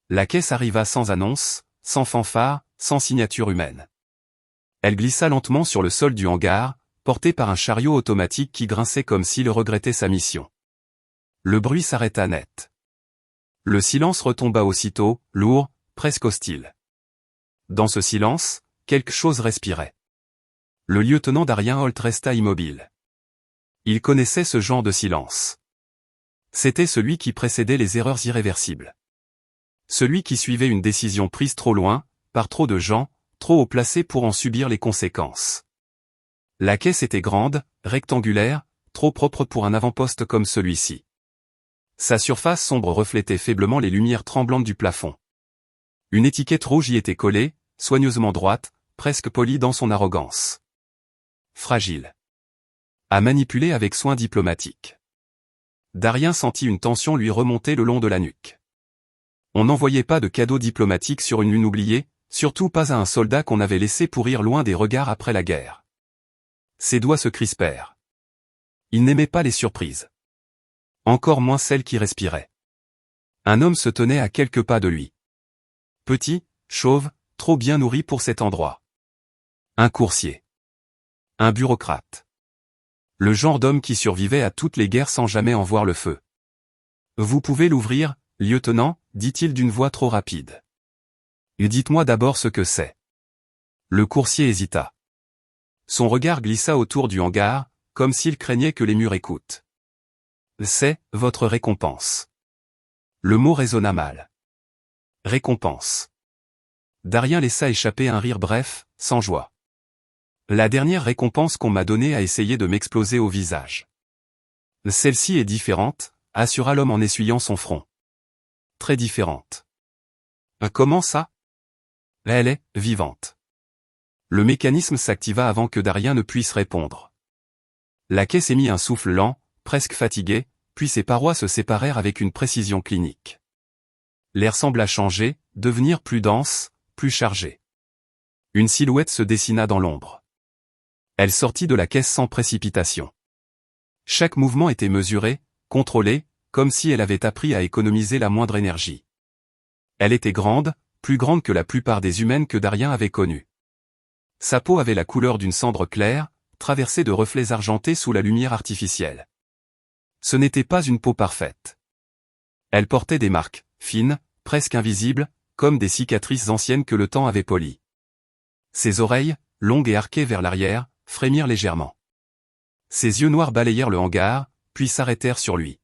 La caisse arriva sans annonce, sans fanfare, sans signature humaine. Elle glissa lentement sur le sol du hangar, portée par un chariot automatique qui grinçait comme s'il regrettait sa mission. Le bruit s'arrêta net. Le silence retomba aussitôt, lourd, presque hostile. Dans ce silence, quelque chose respirait. Le lieutenant Darien Holt resta immobile. Il connaissait ce genre de silence. C'était celui qui précédait les erreurs irréversibles. Celui qui suivait une décision prise trop loin, par trop de gens, trop haut placés pour en subir les conséquences. La caisse était grande, rectangulaire, trop propre pour un avant-poste comme celui-ci. Sa surface sombre reflétait faiblement les lumières tremblantes du plafond. Une étiquette rouge y était collée, soigneusement droite, presque polie dans son arrogance. Fragile. À manipuler avec soin diplomatique. Darien sentit une tension lui remonter le long de la nuque. On n'envoyait pas de cadeaux diplomatiques sur une lune oubliée, surtout pas à un soldat qu'on avait laissé pourrir loin des regards après la guerre. Ses doigts se crispèrent. Il n'aimait pas les surprises. Encore moins celles qui respiraient. Un homme se tenait à quelques pas de lui. Petit, chauve, trop bien nourri pour cet endroit. Un coursier. Un bureaucrate. Le genre d'homme qui survivait à toutes les guerres sans jamais en voir le feu. « Vous pouvez l'ouvrir, lieutenant » dit-il d'une voix trop rapide. « Dites-moi d'abord ce que c'est. » Le coursier hésita. Son regard glissa autour du hangar, comme s'il craignait que les murs écoutent. « C'est votre récompense. » Le mot résonna mal. « Récompense. » Darien laissa échapper un rire bref, sans joie. La dernière récompense qu'on m'a donnée a essayé de m'exploser au visage. Celle-ci est différente, assura l'homme en essuyant son front. Très différente. Comment ça? Elle est vivante. Le mécanisme s'activa avant que Darien ne puisse répondre. La caisse émit un souffle lent, presque fatigué, puis ses parois se séparèrent avec une précision clinique. L'air sembla changer, devenir plus dense, plus chargé. Une silhouette se dessina dans l'ombre. Elle sortit de la caisse sans précipitation. Chaque mouvement était mesuré, contrôlé, comme si elle avait appris à économiser la moindre énergie. Elle était grande, plus grande que la plupart des humaines que Darien avait connues. Sa peau avait la couleur d'une cendre claire, traversée de reflets argentés sous la lumière artificielle. Ce n'était pas une peau parfaite. Elle portait des marques, fines, presque invisibles, comme des cicatrices anciennes que le temps avait polies. Ses oreilles, longues et arquées vers l'arrière, frémirent légèrement. Ses yeux noirs balayèrent le hangar, puis s'arrêtèrent sur lui.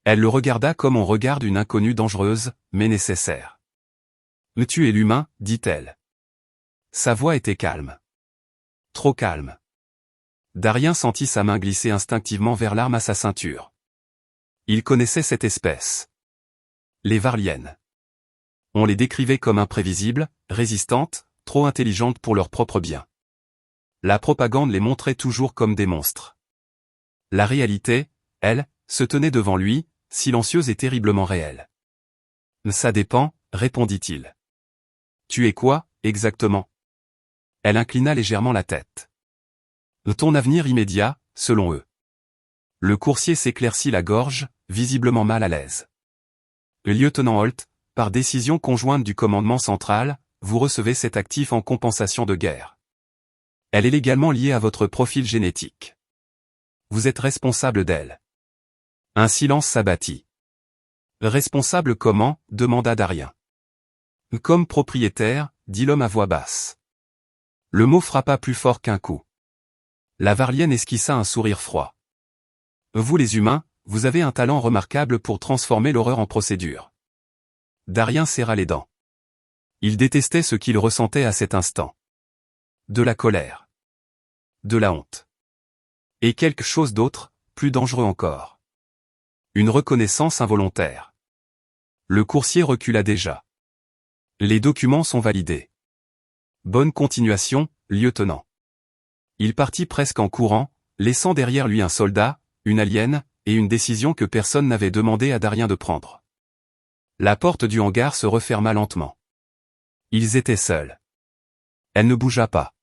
Elle le regarda comme on regarde une inconnue dangereuse, mais nécessaire. « Tu es l'humain » dit-elle. Sa voix était calme. Trop calme. Darien sentit sa main glisser instinctivement vers l'arme à sa ceinture. Il connaissait cette espèce. Les Varliennes. On les décrivait comme imprévisibles, résistantes, trop intelligentes pour leur propre bien. La propagande les montrait toujours comme des monstres. La réalité, elle, se tenait devant lui, silencieuse et terriblement réelle. « Ça dépend » répondit-il. « Tu es quoi, exactement » Elle inclina légèrement la tête. « Ton avenir immédiat, selon eux. » Le coursier s'éclaircit la gorge, visiblement mal à l'aise. « Lieutenant Holt, par décision conjointe du commandement central, vous recevez cet actif en compensation de guerre. Elle est légalement liée à votre profil génétique. Vous êtes responsable d'elle. » Un silence s'abattit. « Responsable comment » demanda Darien. « Comme propriétaire » dit l'homme à voix basse. Le mot frappa plus fort qu'un coup. La Varlienne esquissa un sourire froid. « Vous les humains, vous avez un talent remarquable pour transformer l'horreur en procédure. » Darien serra les dents. Il détestait ce qu'il ressentait à cet instant. De la colère. De la honte. Et quelque chose d'autre, plus dangereux encore. Une reconnaissance involontaire. Le coursier recula déjà. Les documents sont validés. Bonne continuation, lieutenant. Il partit presque en courant, laissant derrière lui un soldat, une alien, et une décision que personne n'avait demandé à Darien de prendre. La porte du hangar se referma lentement. Ils étaient seuls. Elle ne bougea pas.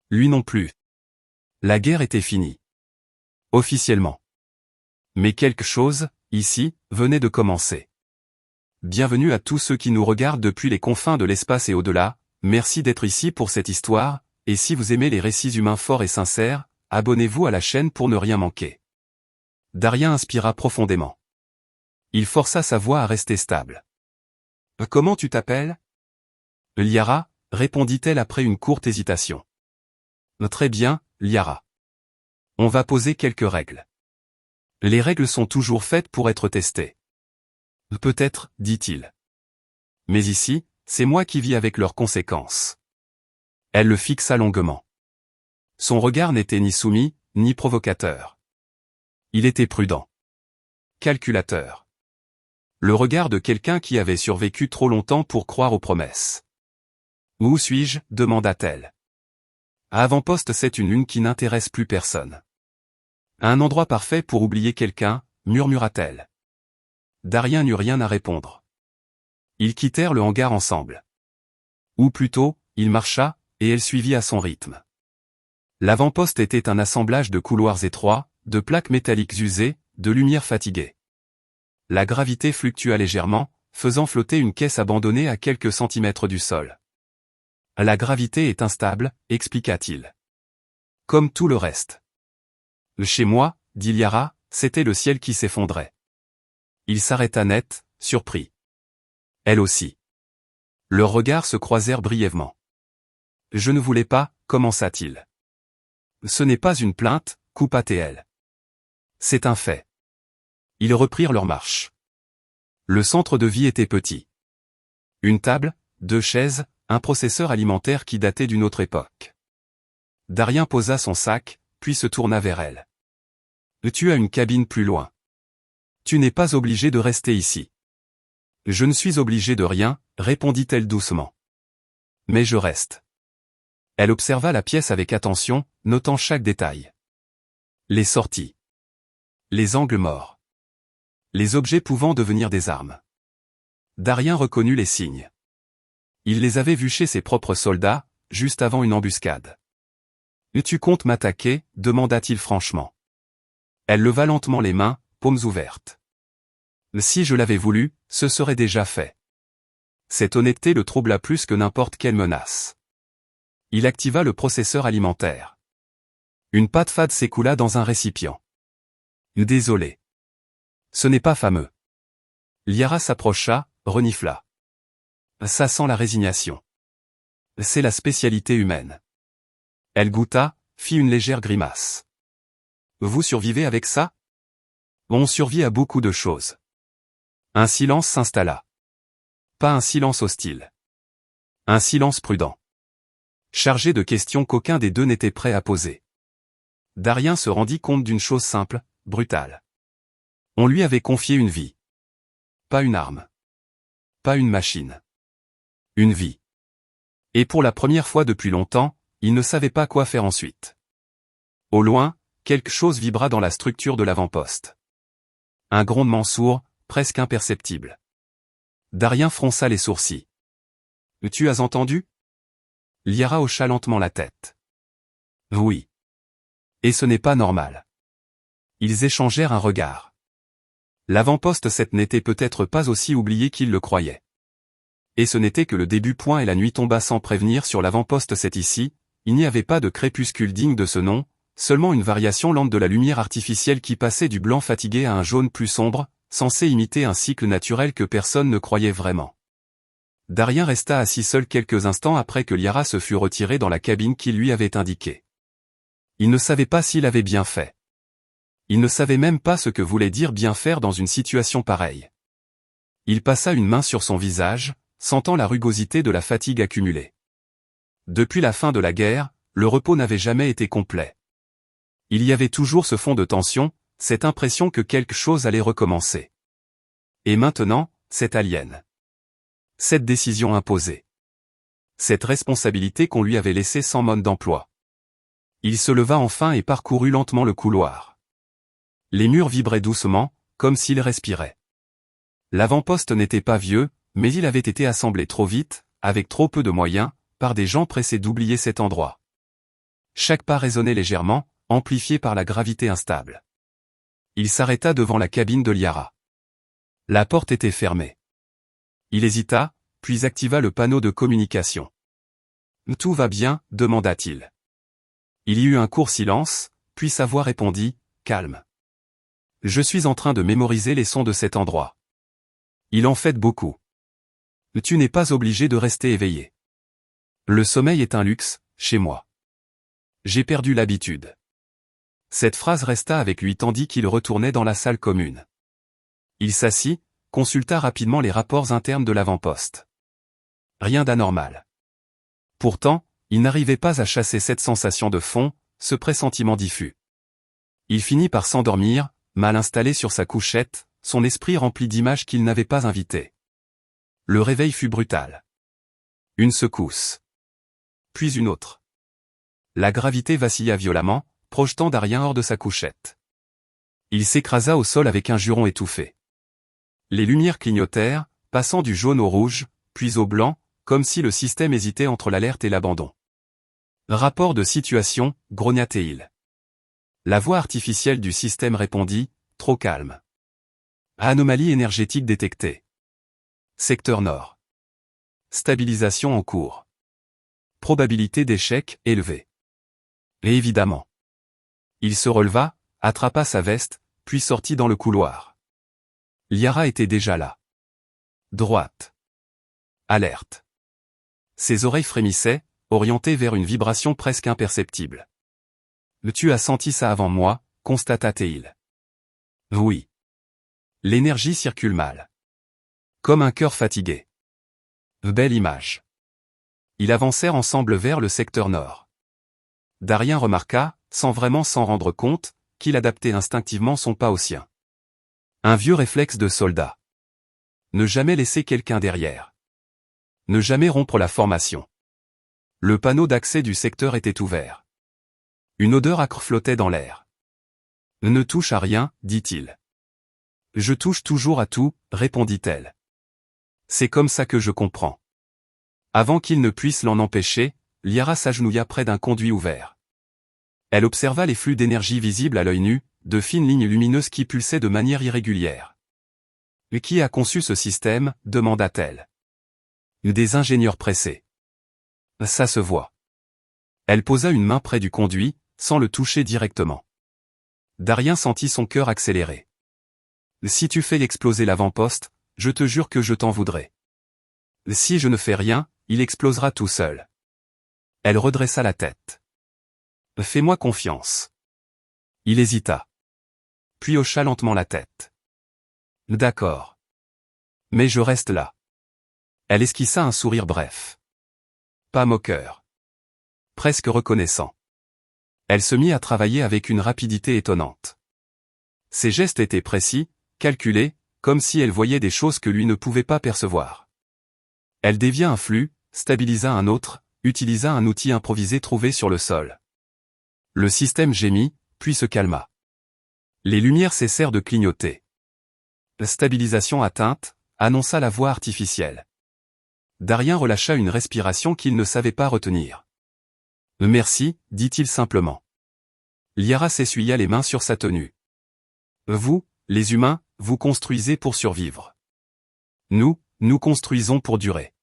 Lui non plus. La guerre était finie. Officiellement. Mais quelque chose, ici, venait de commencer. Bienvenue à tous ceux qui nous regardent depuis les confins de l'espace et au-delà, merci d'être ici pour cette histoire, et si vous aimez les récits humains forts et sincères, abonnez-vous à la chaîne pour ne rien manquer. Darien inspira profondément. Il força sa voix à rester stable. « Comment tu t'appelles » Liara, répondit-elle après une courte hésitation. « Très bien, Liara. On va poser quelques règles. Les règles sont toujours faites pour être testées. » Peut-être, dit-il. Mais ici, c'est moi qui vis avec leurs conséquences. Elle le fixa longuement. Son regard n'était ni soumis, ni provocateur. Il était prudent. Calculateur. Le regard de quelqu'un qui avait survécu trop longtemps pour croire aux promesses. « Où suis-je » demanda-t-elle. À Avant-Poste, c'est une lune qui n'intéresse plus personne. Un endroit parfait pour oublier quelqu'un, murmura-t-elle. Darien n'eut rien à répondre. Ils quittèrent le hangar ensemble. Ou plutôt, il marcha, et elle suivit à son rythme. L'avant-poste était un assemblage de couloirs étroits, de plaques métalliques usées, de lumières fatiguées. La gravité fluctua légèrement, faisant flotter une caisse abandonnée à quelques centimètres du sol. La gravité est instable, expliqua-t-il. Comme tout le reste. Chez moi, dit Liara, c'était le ciel qui s'effondrait. Il s'arrêta net, surpris. Elle aussi. Leurs regards se croisèrent brièvement. Je ne voulais pas, commença-t-il. Ce n'est pas une plainte, coupa-t-elle. C'est un fait. Ils reprirent leur marche. Le centre de vie était petit. Une table, 2 chaises, un processeur alimentaire qui datait d'une autre époque. Darien posa son sac, puis se tourna vers elle. Tu as une cabine plus loin. Tu n'es pas obligé de rester ici. Je ne suis obligé de rien, répondit-elle doucement. Mais je reste. Elle observa la pièce avec attention, notant chaque détail. Les sorties. Les angles morts. Les objets pouvant devenir des armes. Darien reconnut les signes. Il les avait vus chez ses propres soldats, juste avant une embuscade. « Tu comptes m'attaquer » demanda-t-il franchement. Elle leva lentement les mains, paumes ouvertes. Si je l'avais voulu, ce serait déjà fait. Cette honnêteté le troubla plus que n'importe quelle menace. Il activa le processeur alimentaire. Une pâte fade s'écoula dans un récipient. Désolé. Ce n'est pas fameux. Liara s'approcha, renifla. Ça sent la résignation. C'est la spécialité humaine. Elle goûta, fit une légère grimace. Vous survivez avec ça ? On survit à beaucoup de choses. Un silence s'installa. Pas un silence hostile. Un silence prudent. Chargé de questions qu'aucun des deux n'était prêt à poser. Darien se rendit compte d'une chose simple, brutale. On lui avait confié une vie. Pas une arme. Pas une machine. Une vie. Et pour la première fois depuis longtemps, il ne savait pas quoi faire ensuite. Au loin, quelque chose vibra dans la structure de l'avant-poste. Un grondement sourd, presque imperceptible. Darien fronça les sourcils. « Tu as entendu » Liara hocha lentement la tête. « Oui. Et ce n'est pas normal. » Ils échangèrent un regard. L'avant-poste 7 n'était peut-être pas aussi oublié qu'ils le croyaient. Et ce n'était que le début. Et la nuit tomba sans prévenir sur l'avant-poste 7 ici, il n'y avait pas de crépuscule digne de ce nom, seulement une variation lente de la lumière artificielle qui passait du blanc fatigué à un jaune plus sombre, censé imiter un cycle naturel que personne ne croyait vraiment. Darien resta assis seul quelques instants après que Liara se fût retirée dans la cabine qu'il lui avait indiquée. Il ne savait pas s'il avait bien fait. Il ne savait même pas ce que voulait dire bien faire dans une situation pareille. Il passa une main sur son visage, sentant la rugosité de la fatigue accumulée. Depuis la fin de la guerre, le repos n'avait jamais été complet. Il y avait toujours ce fond de tension, cette impression que quelque chose allait recommencer. Et maintenant, cet alien. Cette décision imposée. Cette responsabilité qu'on lui avait laissée sans mode d'emploi. Il se leva enfin et parcourut lentement le couloir. Les murs vibraient doucement, comme s'ils respiraient. L'avant-poste n'était pas vieux, mais il avait été assemblé trop vite, avec trop peu de moyens, par des gens pressés d'oublier cet endroit. Chaque pas résonnait légèrement, amplifié par la gravité instable. Il s'arrêta devant la cabine de Liara. La porte était fermée. Il hésita, puis activa le panneau de communication. « Tout va bien ?» demanda-t-il. Il y eut un court silence, puis sa voix répondit, calme. « Je suis en train de mémoriser les sons de cet endroit. Il en fait beaucoup. Tu n'es pas obligé de rester éveillé. Le sommeil est un luxe, chez moi. J'ai perdu l'habitude. » Cette phrase resta avec lui tandis qu'il retournait dans la salle commune. Il s'assit, consulta rapidement les rapports internes de l'avant-poste. Rien d'anormal. Pourtant, il n'arrivait pas à chasser cette sensation de fond, ce pressentiment diffus. Il finit par s'endormir, mal installé sur sa couchette, son esprit rempli d'images qu'il n'avait pas invitées. Le réveil fut brutal. Une secousse. Puis une autre. La gravité vacilla violemment, projetant Darien hors de sa couchette. Il s'écrasa au sol avec un juron étouffé. Les lumières clignotèrent, passant du jaune au rouge, puis au blanc, comme si le système hésitait entre l'alerte et l'abandon. Rapport de situation, grogna-t-il. La voix artificielle du système répondit, trop calme. Anomalie énergétique détectée. Secteur nord. Stabilisation en cours. Probabilité d'échec élevée. Et évidemment. Il se releva, attrapa sa veste, puis sortit dans le couloir. Liara était déjà là. Droite. Alerte. Ses oreilles frémissaient, orientées vers une vibration presque imperceptible. « Tu as senti ça avant moi ?» constata-t-il. « Oui. » L'énergie circule mal. Comme un cœur fatigué. Belle image. Ils avancèrent ensemble vers le secteur nord. Darien remarqua, sans vraiment s'en rendre compte, qu'il adaptait instinctivement son pas au sien. Un vieux réflexe de soldat. Ne jamais laisser quelqu'un derrière. Ne jamais rompre la formation. Le panneau d'accès du secteur était ouvert. Une odeur âcre flottait dans l'air. « Ne touche à rien, dit-il. »« Je touche toujours à tout, répondit-elle. »« C'est comme ça que je comprends. » Avant qu'il ne puisse l'en empêcher, Liara s'agenouilla près d'un conduit ouvert. Elle observa les flux d'énergie visibles à l'œil nu, de fines lignes lumineuses qui pulsaient de manière irrégulière. « Et qui a conçu ce système ?» demanda-t-elle. « Des ingénieurs pressés. » « Ça se voit. » Elle posa une main près du conduit, sans le toucher directement. Darien sentit son cœur accélérer. « Si tu fais exploser l'avant-poste, je te jure que je t'en voudrai. Si je ne fais rien, il explosera tout seul. » Elle redressa la tête. « Fais-moi confiance. » Il hésita. Puis hocha lentement la tête. « D'accord. Mais je reste là. » Elle esquissa un sourire bref. Pas moqueur. Presque reconnaissant. Elle se mit à travailler avec une rapidité étonnante. Ses gestes étaient précis, calculés, comme si elle voyait des choses que lui ne pouvait pas percevoir. Elle dévia un flux, stabilisa un autre, utilisa un outil improvisé trouvé sur le sol. Le système gémit, puis se calma. Les lumières cessèrent de clignoter. La stabilisation atteinte, annonça la voix artificielle. Darien relâcha une respiration qu'il ne savait pas retenir. « Merci », dit-il simplement. Liara s'essuya les mains sur sa tenue. « Vous, les humains, vous construisez pour survivre. Nous, nous construisons pour durer.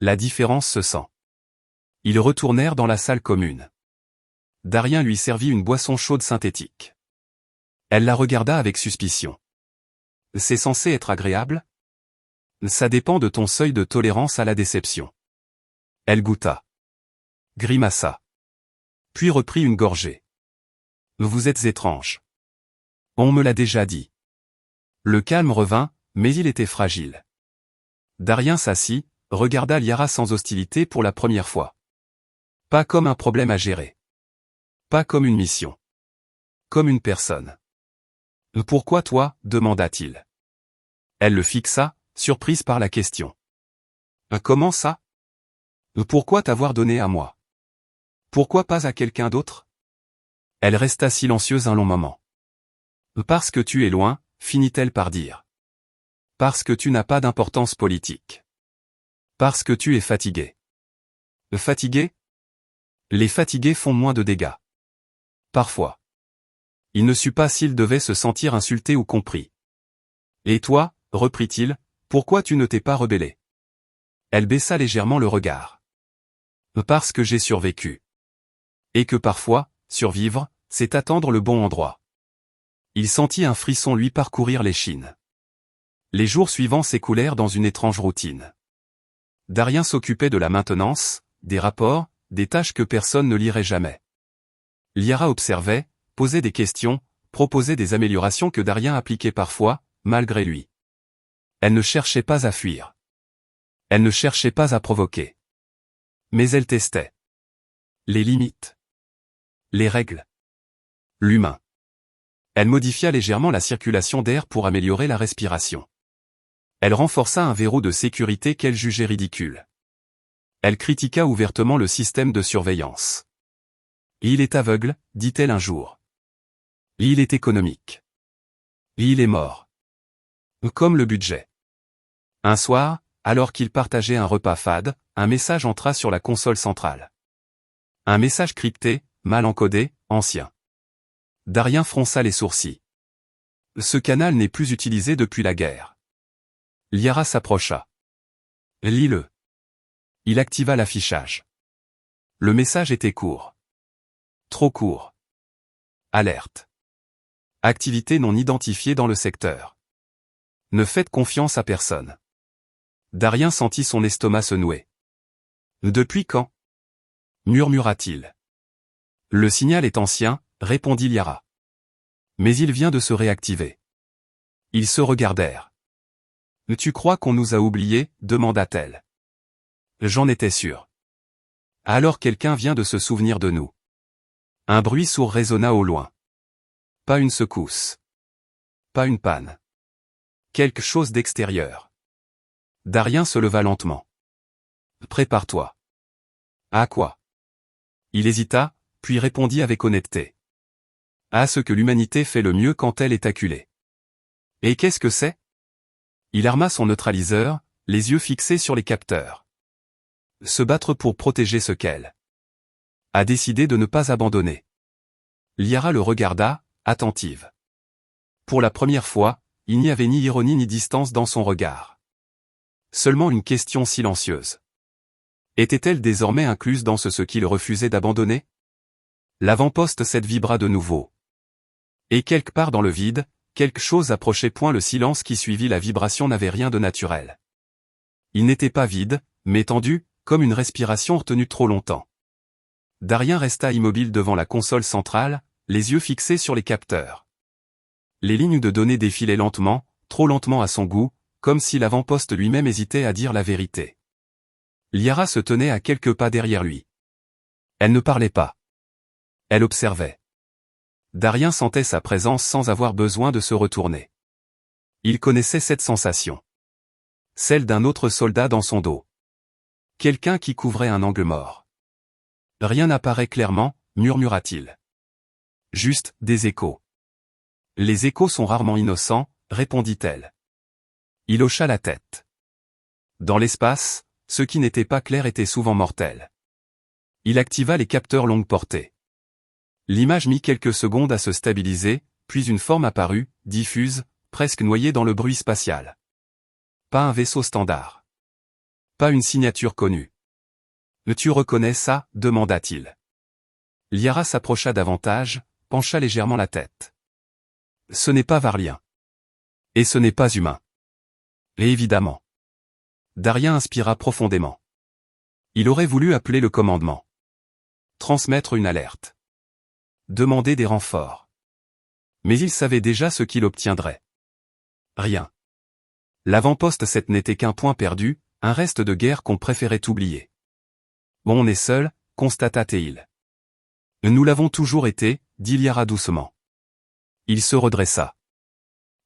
La différence se sent. » Ils retournèrent dans la salle commune. Darien lui servit une boisson chaude synthétique. Elle la regarda avec suspicion. « C'est censé être agréable ? » Ça dépend de ton seuil de tolérance à la déception. Elle goûta. Grimaça. Puis reprit une gorgée. Vous êtes étrange. On me l'a déjà dit. Le calme revint, mais il était fragile. Darien s'assit, regarda Liara sans hostilité pour la première fois. Pas comme un problème à gérer. Pas comme une mission. Comme une personne. Pourquoi toi ? demanda-t-il. Elle le fixa, surprise par la question. Comment ça ? Pourquoi t'avoir donné à moi ? Pourquoi pas à quelqu'un d'autre ? Elle resta silencieuse un long moment. Parce que tu es loin, finit-elle par dire. Parce que tu n'as pas d'importance politique. Parce que tu es fatigué. Fatigué ? Les fatigués font moins de dégâts. Parfois. Il ne sut pas s'il devait se sentir insulté ou compris. Et toi ? reprit-il, Pourquoi tu ne t'es pas rebellé? Elle baissa légèrement le regard. Parce que j'ai survécu. Et que parfois, survivre, c'est attendre le bon endroit. Il sentit un frisson lui parcourir l'échine. Les jours suivants s'écoulèrent dans une étrange routine. Darien s'occupait de la maintenance, des rapports, des tâches que personne ne lirait jamais. Liara observait, posait des questions, proposait des améliorations que Darien appliquait parfois, malgré lui. Elle ne cherchait pas à fuir. Elle ne cherchait pas à provoquer. Mais elle testait. Les limites. Les règles. L'humain. Elle modifia légèrement la circulation d'air pour améliorer la respiration. Elle renforça un verrou de sécurité qu'elle jugeait ridicule. Elle critiqua ouvertement le système de surveillance. Il est aveugle, dit-elle un jour. Il est économique. Il est mort. Comme le budget. Un soir, alors qu'ils partageaient un repas fade, un message entra sur la console centrale. Un message crypté, mal encodé, ancien. Darien fronça les sourcils. Ce canal n'est plus utilisé depuis la guerre. Liara s'approcha. Lis-le. Il activa l'affichage. Le message était court. Trop court. Alerte. Activité non identifiée dans le secteur. Ne faites confiance à personne. Darien sentit son estomac se nouer. Depuis quand? Murmura-t-il. Le signal est ancien, répondit Liara. Mais il vient de se réactiver. Ils se regardèrent. Tu crois qu'on nous a oubliés? Demanda-t-elle. J'en étais sûr. Alors quelqu'un vient de se souvenir de nous. Un bruit sourd résonna au loin. Pas une secousse. Pas une panne. Quelque chose d'extérieur. Darien se leva lentement. Prépare-toi. À quoi? Il hésita, puis répondit avec honnêteté. À ce que l'humanité fait le mieux quand elle est acculée. Et qu'est-ce que c'est? Il arma son neutraliseur, les yeux fixés sur les capteurs. Se battre pour protéger ce qu'elle a décidé de ne pas abandonner. Liara le regarda, attentive. Pour la première fois, il n'y avait ni ironie ni distance dans son regard. Seulement une question silencieuse. Était-elle désormais incluse dans ce qu'il refusait d'abandonner? L'avant-poste 7 vibra de nouveau. Et quelque part dans le vide, quelque chose approchait point le silence qui suivit la vibration n'avait rien de naturel. Il n'était pas vide, mais tendu, comme une respiration retenue trop longtemps. Darien resta immobile devant la console centrale, les yeux fixés sur les capteurs. Les lignes de données défilaient lentement, trop lentement à son goût, comme si l'avant-poste lui-même hésitait à dire la vérité. Liara se tenait à quelques pas derrière lui. Elle ne parlait pas. Elle observait. Darien sentait sa présence sans avoir besoin de se retourner. Il connaissait cette sensation. Celle d'un autre soldat dans son dos. Quelqu'un qui couvrait un angle mort. Rien n'apparaît clairement, murmura-t-il. Juste, des échos. Les échos sont rarement innocents, répondit-elle. Il hocha la tête. Dans l'espace, ce qui n'était pas clair était souvent mortel. Il activa les capteurs longue portée. L'image mit quelques secondes à se stabiliser, puis une forme apparut, diffuse, presque noyée dans le bruit spatial. Pas un vaisseau standard. Pas une signature connue. Tu reconnais ça? Demanda-t-il. Liara s'approcha davantage, pencha légèrement la tête. Ce n'est pas varlien. Et ce n'est pas humain. Et évidemment. Darien inspira profondément. Il aurait voulu appeler le commandement. Transmettre une alerte. Demander des renforts. Mais il savait déjà ce qu'il obtiendrait. Rien. L'avant-poste 7 n'était qu'un point perdu, un reste de guerre qu'on préférait oublier. Bon, on est seul, constata Théil. Nous l'avons toujours été, dit Liara doucement. Il se redressa.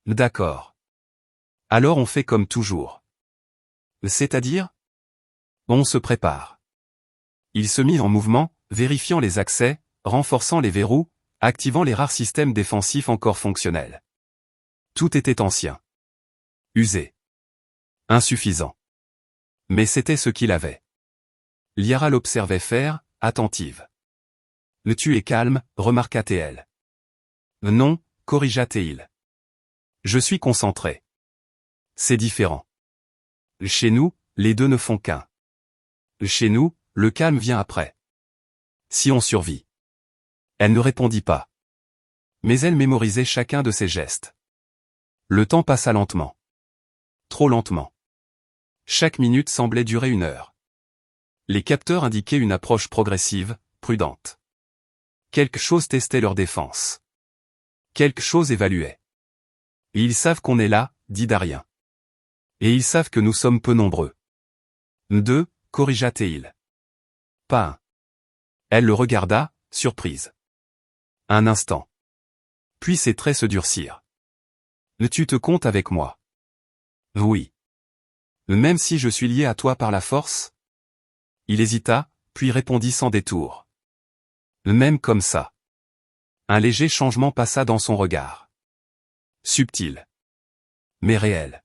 D'accord. Alors on fait comme toujours. C'est-à-dire? On se prépare. Il se mit en mouvement, vérifiant les accès, renforçant les verrous, activant les rares systèmes défensifs encore fonctionnels. Tout était ancien. Usé. Insuffisant. Mais c'était ce qu'il avait. Liara l'observait faire, attentive. Tu es calme, remarqua Théil. Non, corrigea Théil. Je suis concentré. C'est différent. Chez nous, les deux ne font qu'un. Chez nous, le calme vient après. Si on survit. Elle ne répondit pas. Mais elle mémorisait chacun de ses gestes. Le temps passa lentement. Trop lentement. Chaque minute semblait durer 1 heure. Les capteurs indiquaient une approche progressive, prudente. Quelque chose testait leur défense. Quelque chose évaluait. Et ils savent qu'on est là, dit Darien. Et ils savent que nous sommes peu nombreux. 2, corrigea Théil. Pas un. Elle le regarda, surprise. Un instant. Puis ses traits se durcirent. Tu te comptes avec moi? Oui. Même si je suis lié à toi par la force? Il hésita, puis répondit sans détour. Même comme ça. Un léger changement passa dans son regard. Subtil. Mais réel.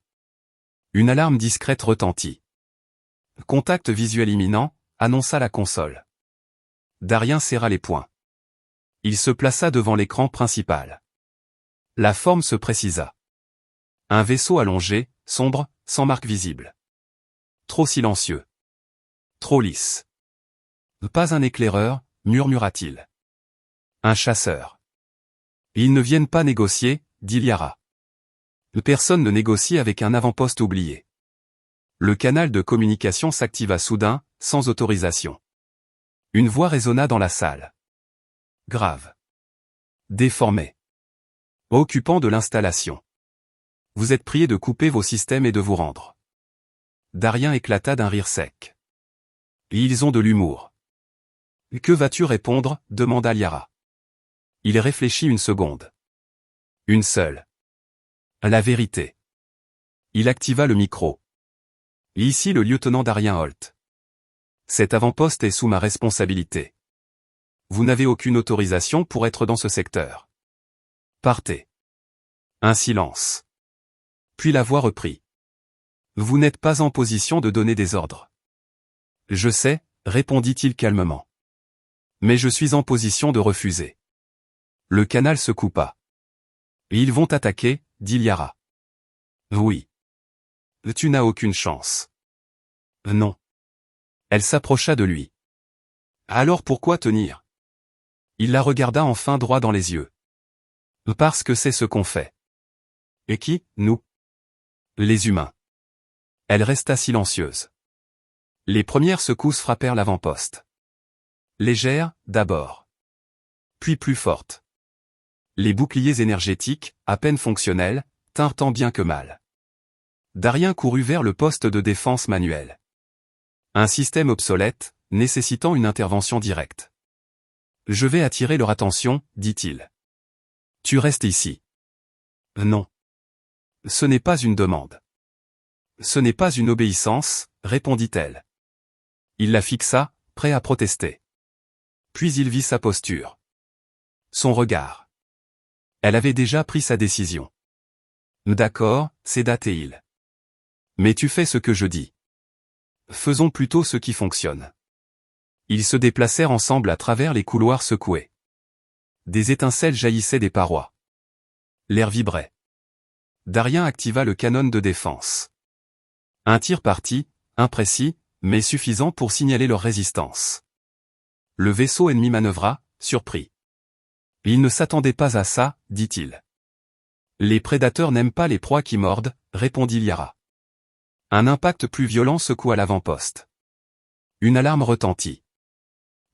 Une alarme discrète retentit. Contact visuel imminent, annonça la console. Darien serra les poings. Il se plaça devant l'écran principal. La forme se précisa. Un vaisseau allongé, sombre, sans marque visible. Trop silencieux. Trop lisse. Pas un éclaireur, murmura-t-il. Un chasseur. Ils ne viennent pas négocier, dit Liara. Personne ne négocie avec un avant-poste oublié. Le canal de communication s'activa soudain, sans autorisation. Une voix résonna dans la salle. Grave. Déformé. Occupant de l'installation. Vous êtes prié de couper vos systèmes et de vous rendre. Darien éclata d'un rire sec. Ils ont de l'humour. Que vas-tu répondre, demanda Liara. Il réfléchit une seconde. Une seule. La vérité. Il activa le micro. Ici le lieutenant Darien Holt. Cet avant-poste est sous ma responsabilité. Vous n'avez aucune autorisation pour être dans ce secteur. Partez. Un silence. Puis la voix reprit. Vous n'êtes pas en position de donner des ordres. Je sais, répondit-il calmement. Mais je suis en position de refuser. Le canal se coupa. Ils vont attaquer, dit Liara. Oui. Tu n'as aucune chance. Non. Elle s'approcha de lui. Alors pourquoi tenir? Il la regarda enfin droit dans les yeux. Parce que c'est ce qu'on fait. Et qui, nous? Les humains. Elle resta silencieuse. Les premières secousses frappèrent l'avant-poste. Légères, d'abord. Puis plus fortes. Les boucliers énergétiques, à peine fonctionnels, tinrent tant bien que mal. Darien courut vers le poste de défense manuelle. Un système obsolète, nécessitant une intervention directe. Je vais attirer leur attention, dit-il. Tu restes ici. Non. Ce n'est pas une demande. Ce n'est pas une obéissance, répondit-elle. Il la fixa, prêt à protester. Puis il vit sa posture. Son regard. Elle avait déjà pris sa décision. D'accord, céda Théil. Mais tu fais ce que je dis. Faisons plutôt ce qui fonctionne. Ils se déplacèrent ensemble à travers les couloirs secoués. Des étincelles jaillissaient des parois. L'air vibrait. Darien activa le canon de défense. Un tir partit, imprécis, mais suffisant pour signaler leur résistance. Le vaisseau ennemi manœuvra, surpris. Il ne s'attendait pas à ça, dit-il. Les prédateurs n'aiment pas les proies qui mordent, répondit Liara. Un impact plus violent secoua l'avant-poste. Une alarme retentit.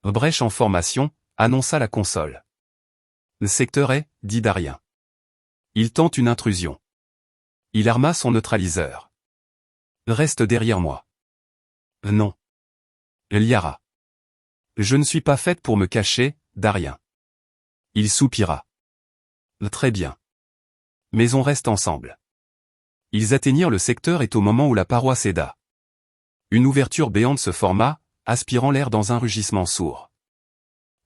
Brèche en formation, annonça la console. Le secteur est, dit Darien. Il tente une intrusion. Il arma son neutraliseur. Reste derrière moi. Non. Liara. Je ne suis pas faite pour me cacher, Darien. Il soupira. Très bien. Mais on reste ensemble. Ils atteignirent le secteur et au moment où la paroi céda. Une ouverture béante se forma, aspirant l'air dans un rugissement sourd.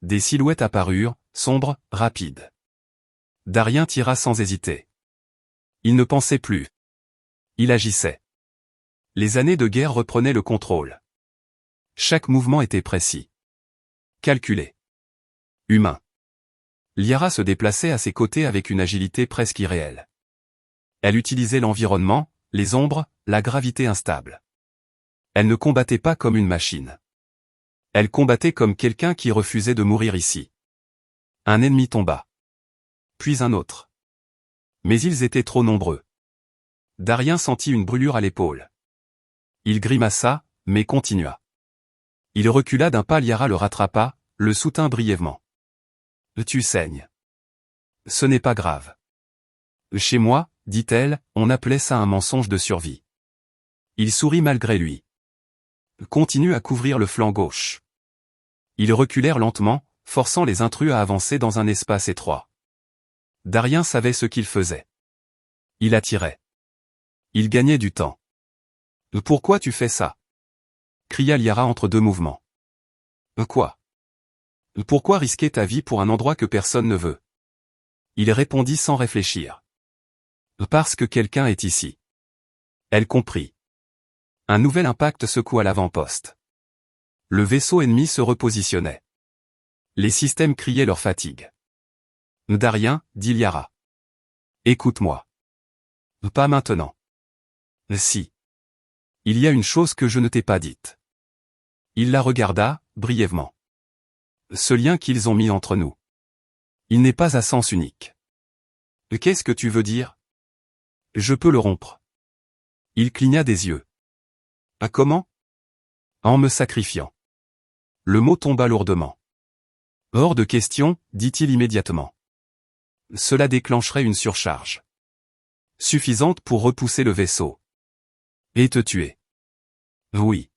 Des silhouettes apparurent, sombres, rapides. Darien tira sans hésiter. Il ne pensait plus. Il agissait. Les années de guerre reprenaient le contrôle. Chaque mouvement était précis. Calculé. Humain. Liara se déplaçait à ses côtés avec une agilité presque irréelle. Elle utilisait l'environnement, les ombres, la gravité instable. Elle ne combattait pas comme une machine. Elle combattait comme quelqu'un qui refusait de mourir ici. Un ennemi tomba. Puis un autre. Mais ils étaient trop nombreux. Darien sentit une brûlure à l'épaule. Il grimaça, mais continua. Il recula d'un pas, Liara le rattrapa, le soutint brièvement. « Tu saignes. »« Ce n'est pas grave. » « Chez moi, dit-elle, on appelait ça un mensonge de survie. » Il sourit malgré lui. « Continue à couvrir le flanc gauche. » Ils reculèrent lentement, forçant les intrus à avancer dans un espace étroit. Darien savait ce qu'il faisait. Il attirait. Il gagnait du temps. « Pourquoi tu fais ça ?» cria Liara entre deux mouvements. « Quoi ? Pourquoi risquer ta vie pour un endroit que personne ne veut ?» Il répondit sans réfléchir. « Parce que quelqu'un est ici. » Elle comprit. Un nouvel impact secoua l'avant-poste. Le vaisseau ennemi se repositionnait. Les systèmes criaient leur fatigue. « Darien, dit Liara. Écoute-moi. »« Pas maintenant. »« Si. Il y a une chose que je ne t'ai pas dite. » Il la regarda, brièvement. « Ce lien qu'ils ont mis entre nous. Il n'est pas à sens unique. »« Qu'est-ce que tu veux dire ? » ?»« Je peux le rompre. » Il cligna des yeux. « Ah, comment ? » ?»« En me sacrifiant. » Le mot tomba lourdement. « Hors de question, dit-il immédiatement. Cela déclencherait une surcharge. Suffisante pour repousser le vaisseau. Et te tuer. Oui.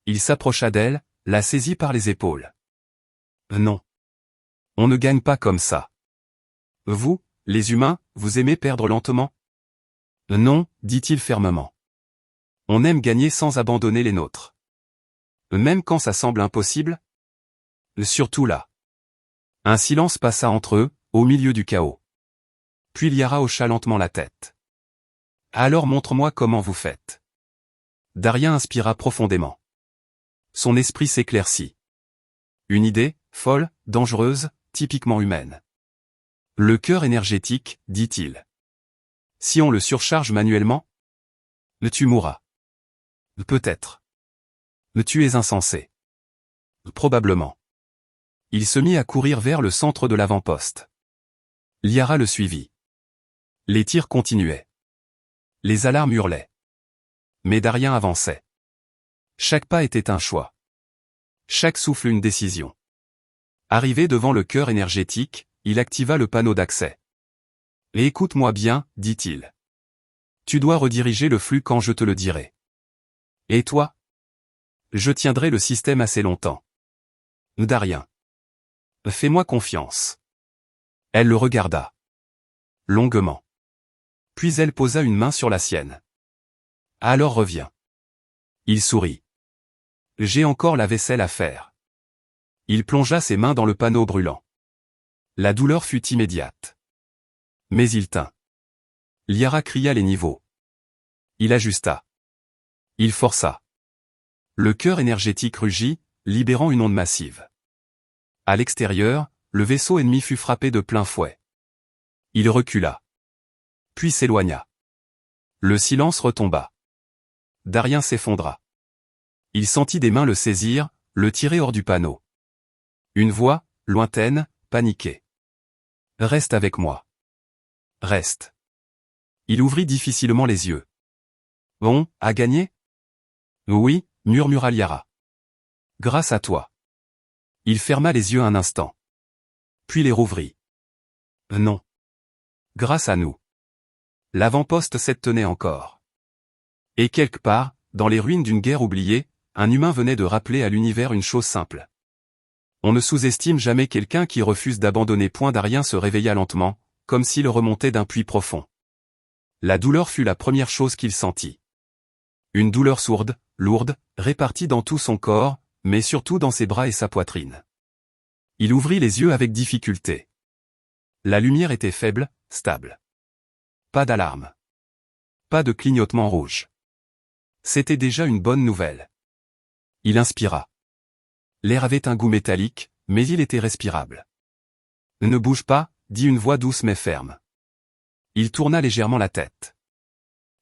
Il s'approcha d'elle, la saisit par les épaules. Non. On ne gagne pas comme ça. Vous, les humains, vous aimez perdre lentement ? Non, dit-il fermement. On aime gagner sans abandonner les nôtres. Même quand ça semble impossible ? Surtout là. Un silence passa entre eux, au milieu du chaos. Puis Liara hocha lentement la tête. Alors montre-moi comment vous faites. Darien inspira profondément. Son esprit s'éclaircit. Une idée, folle, dangereuse, typiquement humaine. Le cœur énergétique, dit-il. Si on le surcharge manuellement ? Tu mourras. Peut-être. Tu es insensé. Probablement. Il se mit à courir vers le centre de l'avant-poste. Liara le suivit. Les tirs continuaient. Les alarmes hurlaient. Mais Darien avançait. Chaque pas était un choix. Chaque souffle une décision. Arrivé devant le cœur énergétique, il activa le panneau d'accès. « Et écoute-moi bien, dit-il. Tu dois rediriger le flux quand je te le dirai. Et toi ? Je tiendrai le système assez longtemps. Darien. Fais-moi confiance. » Elle le regarda. Longuement. Puis elle posa une main sur la sienne. « Alors reviens. » Il sourit. « J'ai encore la vaisselle à faire. » Il plongea ses mains dans le panneau brûlant. La douleur fut immédiate. Mais il tint. Liara cria les niveaux. Il ajusta. Il força. Le cœur énergétique rugit, libérant une onde massive. À l'extérieur, le vaisseau ennemi fut frappé de plein fouet. Il recula. Puis s'éloigna. Le silence retomba. Darien s'effondra. Il sentit des mains le saisir, le tirer hors du panneau. Une voix, lointaine, paniquée. « Reste avec moi. Reste. » Il ouvrit difficilement les yeux. « On a gagné ? » ?»« Oui, » murmura Liara. « Grâce à toi. » Il ferma les yeux un instant. Puis les rouvrit. « Non. Grâce à nous. » L'avant-poste s'y tenait encore. Et quelque part, dans les ruines d'une guerre oubliée, un humain venait de rappeler à l'univers une chose simple. On ne sous-estime jamais quelqu'un qui refuse d'abandonner. Darien se réveilla lentement, comme s'il remontait d'un puits profond. La douleur fut la première chose qu'il sentit. Une douleur sourde, lourde, répartie dans tout son corps, mais surtout dans ses bras et sa poitrine. Il ouvrit les yeux avec difficulté. La lumière était faible, stable. Pas d'alarme. Pas de clignotement rouge. C'était déjà une bonne nouvelle. Il inspira. L'air avait un goût métallique, mais il était respirable. « Ne bouge pas, » dit une voix douce mais ferme. Il tourna légèrement la tête.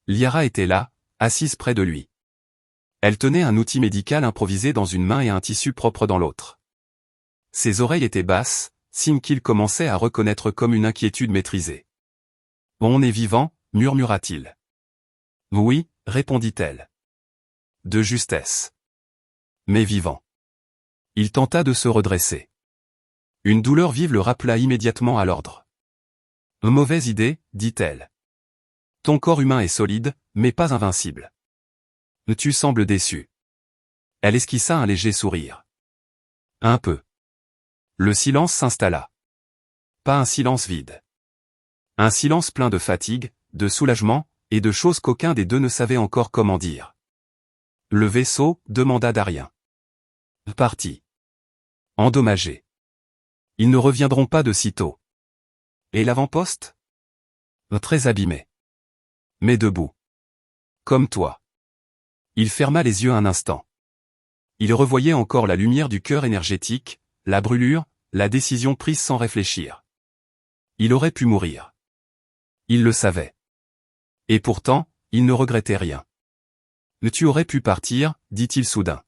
Liara était là, assise près de lui. Elle tenait un outil médical improvisé dans une main et un tissu propre dans l'autre. Ses oreilles étaient basses, signe qu'il commençait à reconnaître comme une inquiétude maîtrisée. « On est vivant » murmura-t-il. « Oui » répondit-elle. De justesse. « Mais vivant. » Il tenta de se redresser. Une douleur vive le rappela immédiatement à l'ordre. « Mauvaise idée » dit-elle. « Ton corps humain est solide, mais pas invincible. Tu sembles déçu. » Elle esquissa un léger sourire. « Un peu. » Le silence s'installa. Pas un silence vide. Un silence plein de fatigue, de soulagement, et de choses qu'aucun des deux ne savait encore comment dire. « Le vaisseau » demanda Darien. « Parti. Endommagé. Ils ne reviendront pas de sitôt. Et l'avant-poste ? Très abîmé. Mais debout. Comme toi. » Il ferma les yeux un instant. Il revoyait encore la lumière du cœur énergétique, la brûlure, la décision prise sans réfléchir. Il aurait pu mourir. Il le savait. Et pourtant, il ne regrettait rien. « Tu aurais pu partir » dit-il soudain.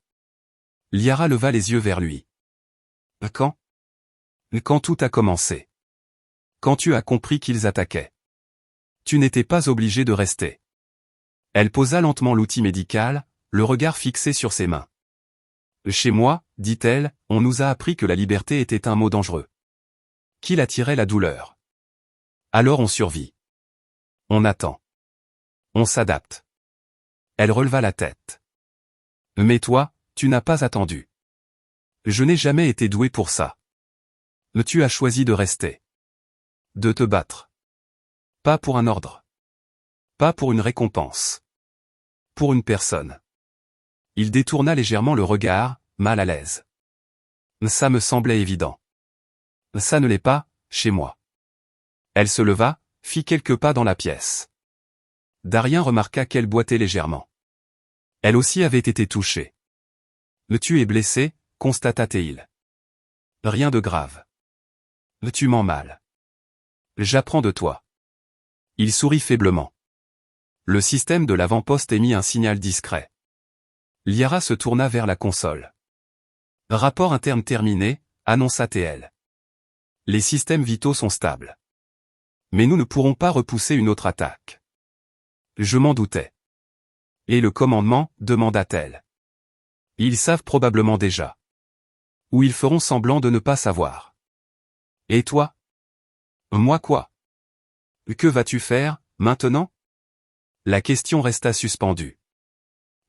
Liara leva les yeux vers lui. « Quand ? » « Quand tout a commencé. Quand tu as compris qu'ils attaquaient. Tu n'étais pas obligé de rester. » Elle posa lentement l'outil médical, le regard fixé sur ses mains. « Chez moi, dit-elle, on nous a appris que la liberté était un mot dangereux. Qu'il attirait la douleur. Alors on survit. On attend. On s'adapte. » Elle releva la tête. « Mais toi, tu n'as pas attendu. Je n'ai jamais été doué pour ça. Tu as choisi de rester. De te battre. Pas pour un ordre. Pas pour une récompense. Pour une personne. » Il détourna légèrement le regard, mal à l'aise. « Ça me semblait évident. Ça ne l'est pas, chez moi. » Elle se leva, fit quelques pas dans la pièce. Darien remarqua qu'elle boitait légèrement. Elle aussi avait été touchée. « Tu es blessé » constata-t-il. « Rien de grave. Tu mens mal. J'apprends de toi. » Il sourit faiblement. Le système de l'avant-poste émit un signal discret. Liara se tourna vers la console. « Rapport interne terminé » annonça TL. « Les systèmes vitaux sont stables. Mais nous ne pourrons pas repousser une autre attaque. » Je m'en doutais. « Et le commandement » demanda-t-elle. « Ils savent probablement déjà. Ou ils feront semblant de ne pas savoir. » « Et toi ? » ?»« Moi quoi ? Que vas-tu faire, maintenant ? » La question resta suspendue.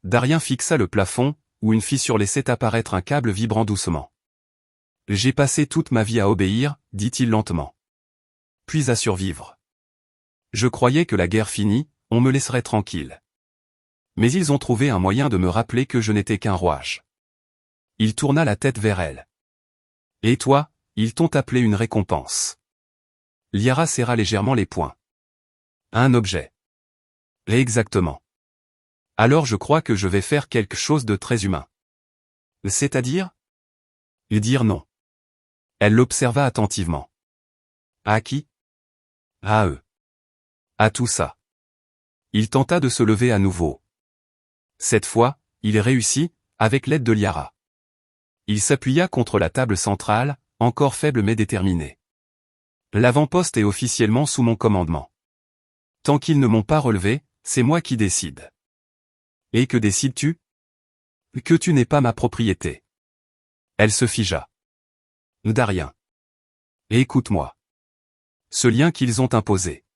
Darien fixa le plafond, où une fissure laissait apparaître un câble vibrant doucement. « J'ai passé toute ma vie à obéir, » dit-il lentement. « Puis à survivre. Je croyais que la guerre finie, on me laisserait tranquille. Mais ils ont trouvé un moyen de me rappeler que je n'étais qu'un rouage. » Il tourna la tête vers elle. « Et toi, ils t'ont appelé une récompense. » Liara serra légèrement les poings. « Un objet. » Exactement. « Alors je crois que je vais faire quelque chose de très humain. » C'est-à-dire ? Dire non. Elle l'observa attentivement. « À qui ? » À eux. À tout ça. Il tenta de se lever à nouveau. Cette fois, il réussit, avec l'aide de Liara. Il s'appuya contre la table centrale, encore faible mais déterminé. « L'avant-poste est officiellement sous mon commandement. Tant qu'ils ne m'ont pas relevé, c'est moi qui décide. » « Et que décides-tu ? » ? « Que tu n'es pas ma propriété. » Elle se figea. « Darien. Écoute-moi. Ce lien qu'ils ont imposé.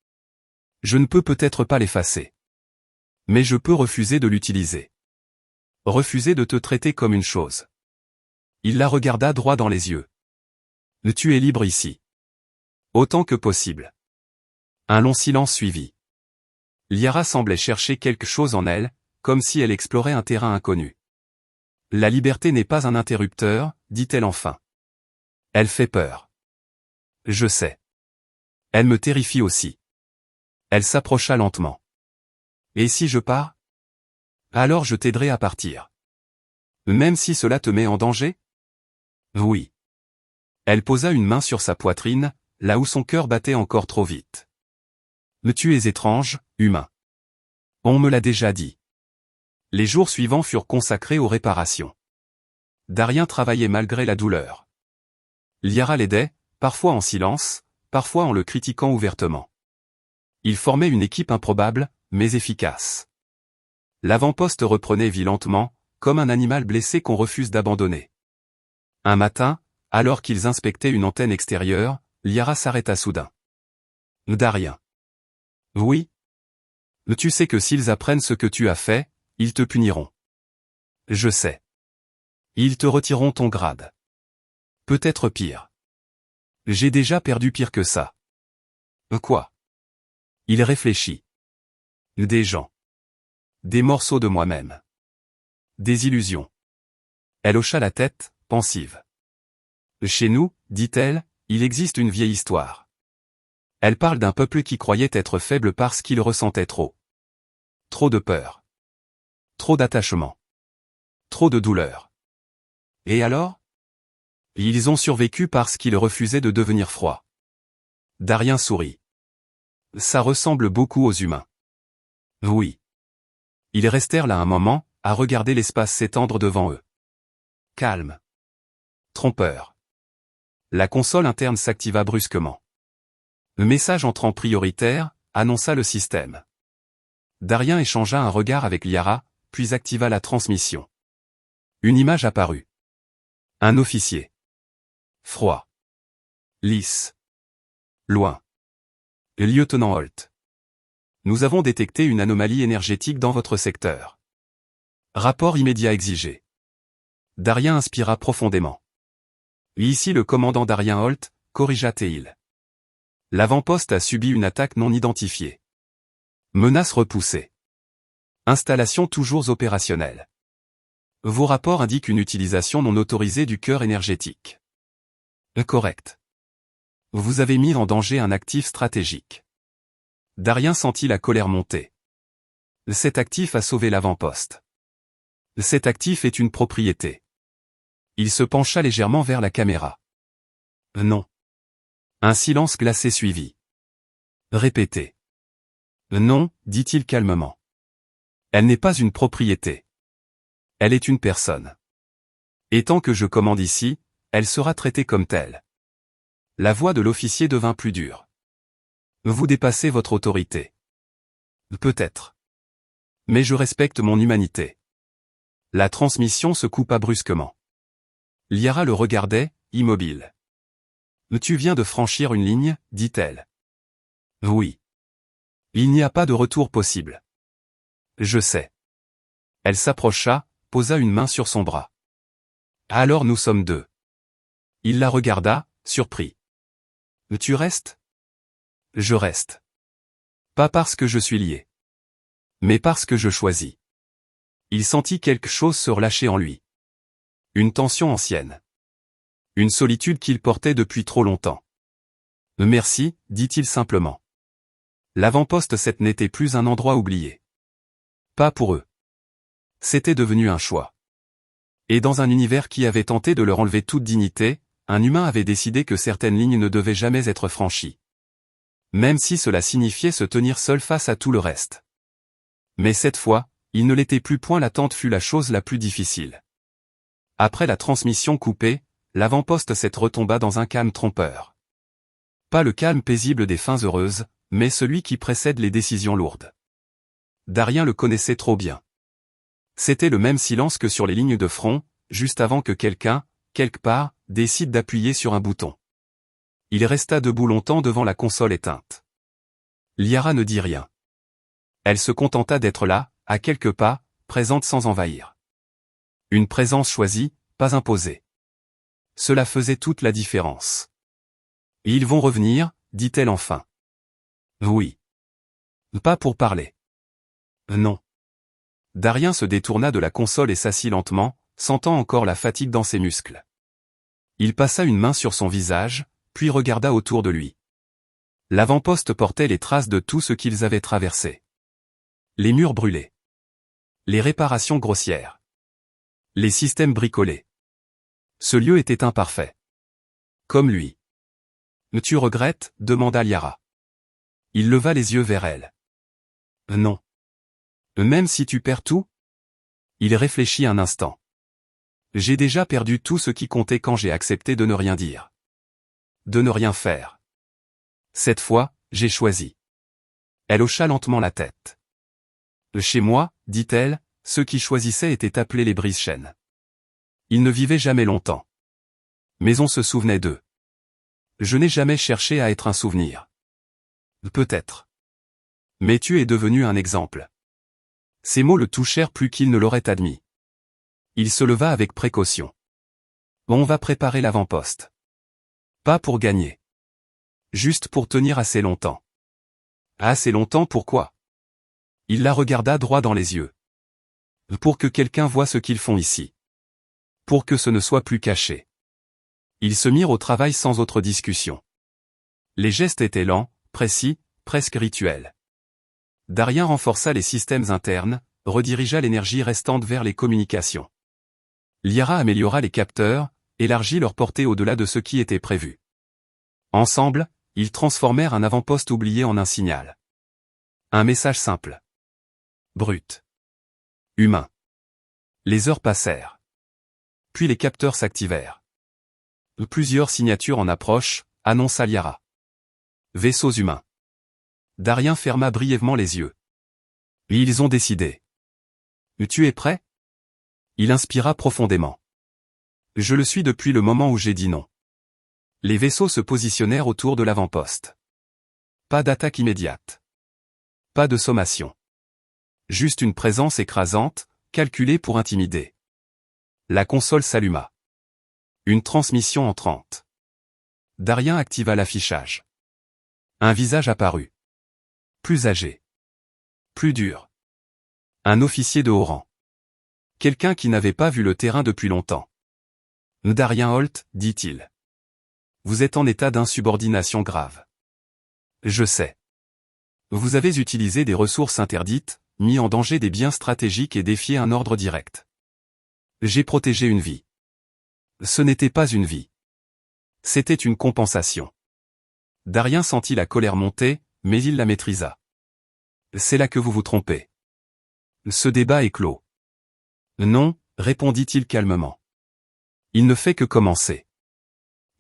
Je ne peux peut-être pas l'effacer. Mais je peux refuser de l'utiliser. Refuser de te traiter comme une chose. » Il la regarda droit dans les yeux. « Tu es libre ici. Autant que possible. » Un long silence suivit. Liara semblait chercher quelque chose en elle, comme si elle explorait un terrain inconnu. « La liberté n'est pas un interrupteur, » dit-elle enfin. « Elle fait peur. » « Je sais. Elle me terrifie aussi. » Elle s'approcha lentement. « Et si je pars ? Alors je t'aiderai à partir. Même si cela te met en danger ? » « Oui. » Elle posa une main sur sa poitrine, là où son cœur battait encore trop vite. « Tu es étrange, humain. On me l'a déjà dit. Les jours suivants furent consacrés aux réparations. Darien travaillait malgré la douleur. Liara l'aidait, parfois en silence, parfois en le critiquant ouvertement. Ils formaient une équipe improbable, mais efficace. L'avant-poste reprenait vie lentement, comme un animal blessé qu'on refuse d'abandonner. Un matin, alors qu'ils inspectaient une antenne extérieure, Liara s'arrêta soudain. Darien. Oui. Tu sais que s'ils apprennent ce que tu as fait, ils te puniront. Je sais. Ils te retireront ton grade. Peut-être pire. J'ai déjà perdu pire que ça. Quoi? Il réfléchit. Des gens. Des morceaux de moi-même. Des illusions. Elle hocha la tête, pensive. Chez nous, dit-elle, il existe une vieille histoire. Elle parle d'un peuple qui croyait être faible parce qu'il ressentait trop. Trop de peur. Trop d'attachement. Trop de douleur. Et alors? Ils ont survécu parce qu'ils refusaient de devenir froids. Darien sourit. Ça ressemble beaucoup aux humains. Oui. Ils restèrent là un moment, à regarder l'espace s'étendre devant eux. Calme. Trompeur. La console interne s'activa brusquement. Le message entrant prioritaire, annonça le système. Darien échangea un regard avec Liara, puis activa la transmission. Une image apparut. Un officier. Froid. Lisse. Loin. Lieutenant Holt. Nous avons détecté une anomalie énergétique dans votre secteur. Rapport immédiat exigé. Darien inspira profondément. Ici le commandant Darien Holt, corrigea Teil. L'avant-poste a subi une attaque non identifiée. Menace repoussée. Installation toujours opérationnelle. Vos rapports indiquent une utilisation non autorisée du cœur énergétique. Correct. Vous avez mis en danger un actif stratégique. Darien sentit la colère monter. Cet actif a sauvé l'avant-poste. Cet actif est une propriété. Il se pencha légèrement vers la caméra. Non. Un silence glacé suivit. Répétez. Non, dit-il calmement. Elle n'est pas une propriété. Elle est une personne. Et tant que je commande ici, elle sera traitée comme telle. La voix de l'officier devint plus dure. Vous dépassez votre autorité. Peut-être. Mais je respecte mon humanité. La transmission se coupa brusquement. Liara le regardait, immobile. Tu viens de franchir une ligne, dit-elle. Oui. Il n'y a pas de retour possible. Je sais. Elle s'approcha, posa une main sur son bras. Alors nous sommes deux. Il la regarda, surpris. Tu restes? Je reste. Pas parce que je suis lié. Mais parce que je choisis. Il sentit quelque chose se relâcher en lui. Une tension ancienne. Une solitude qu'il portait depuis trop longtemps. Merci, dit-il simplement. L'avant-poste 7 n'était plus un endroit oublié. Pas pour eux. C'était devenu un choix. Et dans un univers qui avait tenté de leur enlever toute dignité, un humain avait décidé que certaines lignes ne devaient jamais être franchies. Même si cela signifiait se tenir seul face à tout le reste. Mais cette fois, il ne l'était plus point, l'attente fut la chose la plus difficile. Après la transmission coupée, l'avant-poste 7 retomba dans un calme trompeur. Pas le calme paisible des fins heureuses, mais celui qui précède les décisions lourdes. Darien le connaissait trop bien. C'était le même silence que sur les lignes de front, juste avant que quelqu'un, quelque part, décide d'appuyer sur un bouton. Il resta debout longtemps devant la console éteinte. Liara ne dit rien. Elle se contenta d'être là, à quelques pas, présente sans envahir. Une présence choisie, pas imposée. Cela faisait toute la différence. Ils vont revenir, dit-elle enfin. Oui. Pas pour parler. Non. Darien se détourna de la console et s'assit lentement, sentant encore la fatigue dans ses muscles. Il passa une main sur son visage, puis regarda autour de lui. L'avant-poste portait les traces de tout ce qu'ils avaient traversé. Les murs brûlés. Les réparations grossières. Les systèmes bricolés. Ce lieu était imparfait. Comme lui. Tu regrettes? Demanda Liara. Il leva les yeux vers elle. Non. Même si tu perds tout? Il réfléchit un instant. J'ai déjà perdu tout ce qui comptait quand j'ai accepté de ne rien dire. De ne rien faire. Cette fois, j'ai choisi. Elle hocha lentement la tête. Chez moi, dit-elle, ceux qui choisissaient étaient appelés les brise-chaînes. Ils ne vivaient jamais longtemps. Mais on se souvenait d'eux. Je n'ai jamais cherché à être un souvenir. Peut-être. Mais tu es devenu un exemple. Ces mots le touchèrent plus qu'il ne l'aurait admis. Il se leva avec précaution. On va préparer l'avant-poste. Pas pour gagner. Juste pour tenir assez longtemps. Assez longtemps pourquoi? Il la regarda droit dans les yeux. Pour que quelqu'un voie ce qu'ils font ici. Pour que ce ne soit plus caché. Ils se mirent au travail sans autre discussion. Les gestes étaient lents, précis, presque rituels. Darien renforça les systèmes internes, redirigea l'énergie restante vers les communications. Liara améliora les capteurs, élargit leur portée au-delà de ce qui était prévu. Ensemble, ils transformèrent un avant-poste oublié en un signal. Un message simple. Brut. Humain. Les heures passèrent. Puis les capteurs s'activèrent. Plusieurs signatures en approche, annonça Liara. Vaisseaux humains. Darien ferma brièvement les yeux. Ils ont décidé. Tu es prêt? Il inspira profondément. Je le suis depuis le moment où j'ai dit non. Les vaisseaux se positionnèrent autour de l'avant-poste. Pas d'attaque immédiate. Pas de sommation. Juste une présence écrasante, calculée pour intimider. La console s'alluma. Une transmission entrante. Darien activa l'affichage. Un visage apparut. Plus âgé. Plus dur. Un officier de haut rang. Quelqu'un qui n'avait pas vu le terrain depuis longtemps. Darien Holt, dit-il. Vous êtes en état d'insubordination grave. Je sais. Vous avez utilisé des ressources interdites, mis en danger des biens stratégiques et défié un ordre direct. J'ai protégé une vie. Ce n'était pas une vie. C'était une compensation. Darien sentit la colère monter, mais il la maîtrisa. C'est là que vous vous trompez. Ce débat est clos. Non, répondit-il calmement. Il ne fait que commencer.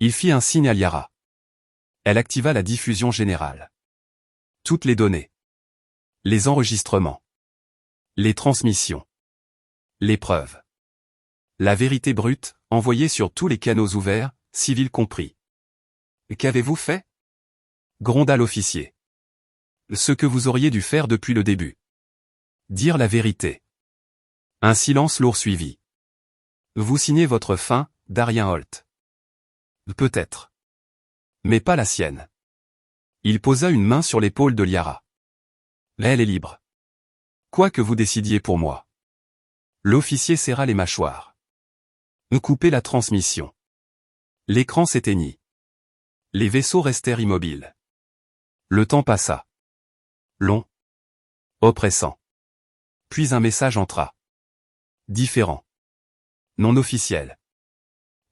Il fit un signe à Liara. Elle activa la diffusion générale. Toutes les données. Les enregistrements. Les transmissions. Les preuves. La vérité brute, envoyée sur tous les canaux ouverts, civils compris. Qu'avez-vous fait? Gronda l'officier. Ce que vous auriez dû faire depuis le début. Dire la vérité. Un silence lourd suivit. Vous signez votre fin, Darien Holt. Peut-être. Mais pas la sienne. Il posa une main sur l'épaule de Liara. Elle est libre. Quoi que vous décidiez pour moi. L'officier serra les mâchoires. Coupez la transmission. L'écran s'éteignit. Les vaisseaux restèrent immobiles. Le temps passa. Long. Oppressant. Puis un message entra. Différent. Non officiel.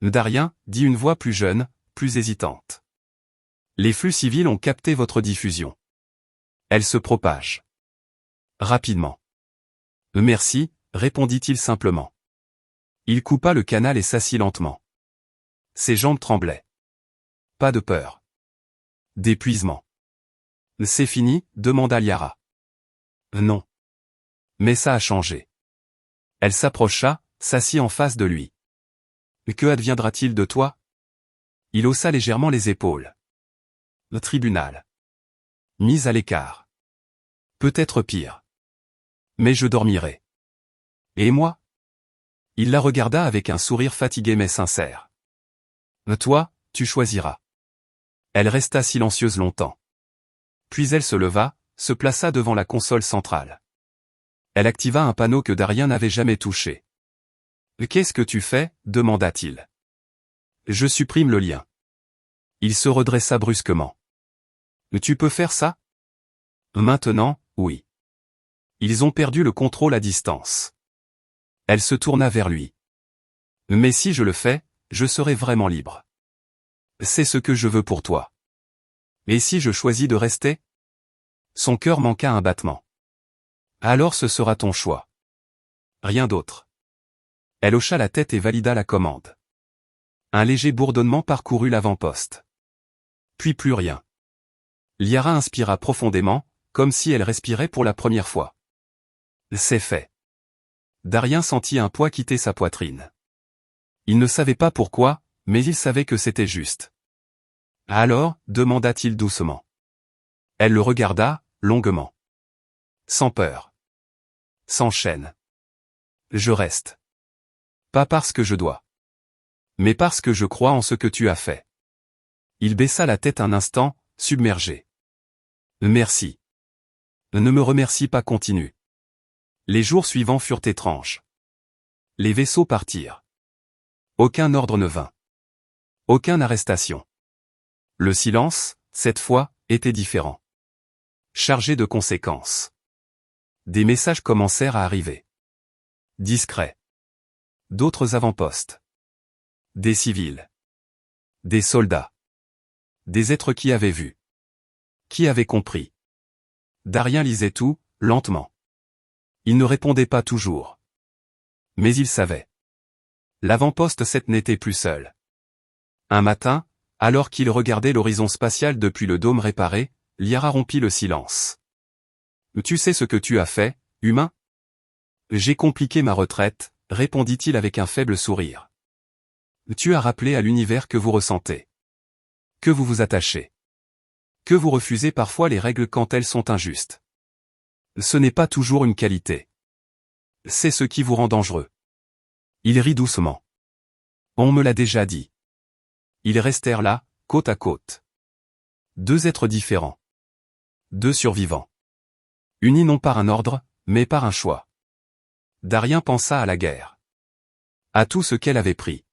Darien, dit une voix plus jeune, plus hésitante. Les flux civils ont capté votre diffusion. Elle se propage. Rapidement. Merci, répondit-il simplement. Il coupa le canal et s'assit lentement. Ses jambes tremblaient. Pas de peur. D'épuisement. C'est fini, demanda Liara. Non. Mais ça a changé. Elle s'approcha, s'assit en face de lui. Que adviendra-t-il de toi? Il haussa légèrement les épaules. Le tribunal. Mise à l'écart. Peut-être pire. Mais je dormirai. Et moi? Il la regarda avec un sourire fatigué mais sincère. Toi, tu choisiras. Elle resta silencieuse longtemps. Puis elle se leva, se plaça devant la console centrale. Elle activa un panneau que Darien n'avait jamais touché. Qu'est-ce que tu fais? Demanda-t-il. Je supprime le lien. Il se redressa brusquement. Tu peux faire ça? Maintenant, oui. Ils ont perdu le contrôle à distance. Elle se tourna vers lui. Mais si je le fais, je serai vraiment libre. C'est ce que je veux pour toi. Et si je choisis de rester? Son cœur manqua un battement. Alors ce sera ton choix. Rien d'autre. Elle hocha la tête et valida la commande. Un léger bourdonnement parcourut l'avant-poste. Puis plus rien. Liara inspira profondément, comme si elle respirait pour la première fois. C'est fait. Darien sentit un poids quitter sa poitrine. Il ne savait pas pourquoi, mais il savait que c'était juste. Alors, demanda-t-il doucement. Elle le regarda, longuement. Sans peur. Sans chaîne. Je reste. Pas parce que je dois. Mais parce que je crois en ce que tu as fait. Il baissa la tête un instant, submergé. Merci. Ne me remercie pas, continue. Les jours suivants furent étranges. Les vaisseaux partirent. Aucun ordre ne vint. Aucune arrestation. Le silence, cette fois, était différent. Chargé de conséquences. Des messages commencèrent à arriver. Discrets. D'autres avant-postes. Des civils. Des soldats. Des êtres qui avaient vu. Qui avaient compris. Darien lisait tout, lentement. Il ne répondait pas toujours. Mais il savait. L'avant-poste 7 n'était plus seul. Un matin, alors qu'il regardait l'horizon spatial depuis le dôme réparé, Liara rompit le silence. Tu sais ce que tu as fait, humain? J'ai compliqué ma retraite, répondit-il avec un faible sourire. Tu as rappelé à l'univers que vous ressentez. Que vous vous attachez. Que vous refusez parfois les règles quand elles sont injustes. Ce n'est pas toujours une qualité. C'est ce qui vous rend dangereux. Il rit doucement. On me l'a déjà dit. Ils restèrent là, côte à côte. Deux êtres différents. Deux survivants. Unis non par un ordre, mais par un choix. Darien pensa à la guerre. À tout ce qu'elle avait pris.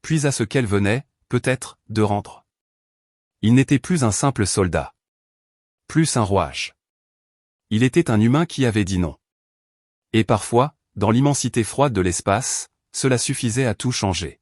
Puis à ce qu'elle venait, peut-être, de rendre. Il n'était plus un simple soldat. Plus un rouage. Il était un humain qui avait dit non. Et parfois, dans l'immensité froide de l'espace, cela suffisait à tout changer.